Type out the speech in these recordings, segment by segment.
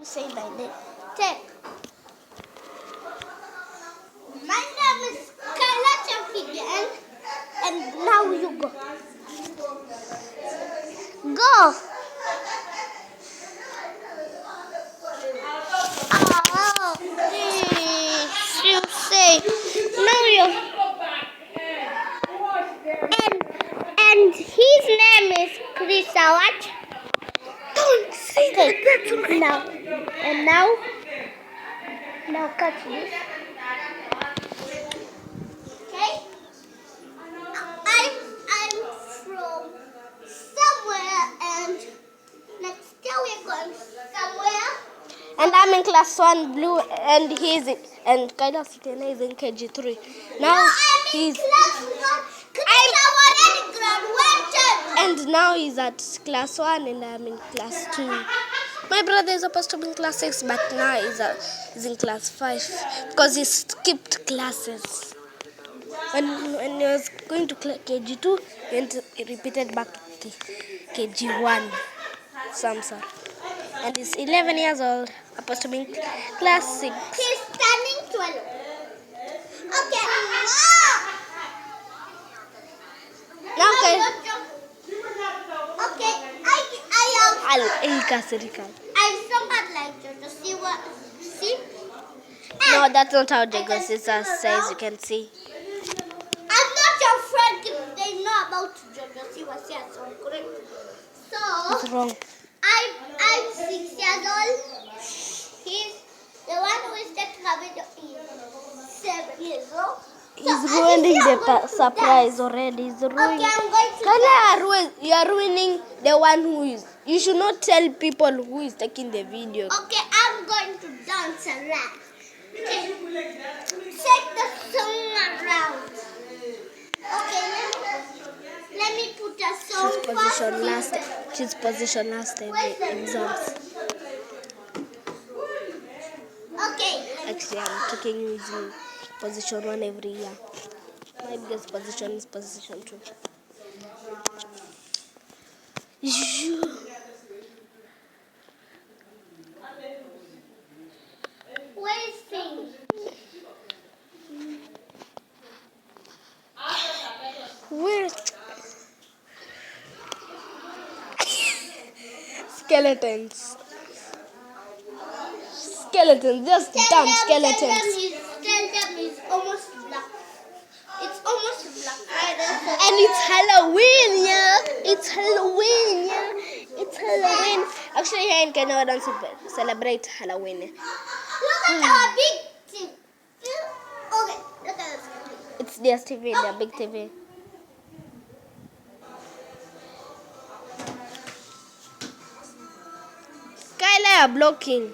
Say my name. Take. My name is Kayla Champion, and now you go. Go. You say no. You and his name is Chris. What? Don't say that. Now and now catch this. Okay. I'm from somewhere, and next year we're going somewhere. And I'm in class 1 blue, and Kaila Sitena is in KG3. Now I'm he's in class 1. And now he's at class 1 and I'm in class 2. My brother is supposed to be in class 6, but now he's in class 5 because he skipped classes. When he was going to KG2, he repeated back to KG1. Samsa. And he's 11 years old, supposed to be in class 6. He's turning 12. Okay. Okay. Okay. I somewhat like Jojo. See? No, that's not how Jago Sister says. You can see. I'm not your friend if they know about Jojo. See what's here. So What's wrong? I'm 6 years old. He's the one who is taking a video. Is 7 years old. He's ruining the surprise already. He's ruining. Okay, I'm going to Kala, you are ruining the one who is. You should not tell people who is taking the video. Okay, I'm going to dance around. Okay. Take the song around. Okay, let me put a song. She's positioned last time in exams. Okay. Actually, I'm taking you using position 1 every year. My biggest position is position 2. Where is things? Where? Skeletons, just dumb skeletons. Tell them he's almost black. It's almost black. And it's Halloween, yeah. It's Halloween. Actually, here in Kenya, we don't celebrate Halloween. Look at our big TV. Okay, look at this. It's DSTV, the big TV. Kyla, you're blocking.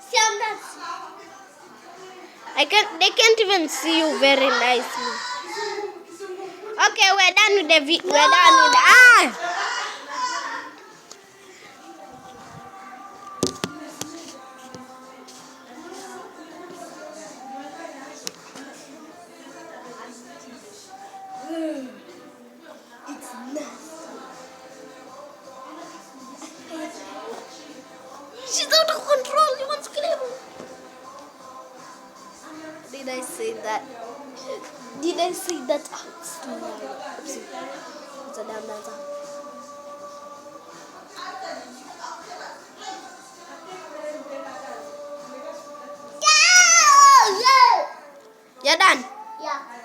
See, I'm not. They can't even see you very nicely. Okay, we're done with the video. We're done with the It's nasty. She's out of control. You want to kill him? Did I say that? Oopsie. It's a damn dancer. You're done? Yeah.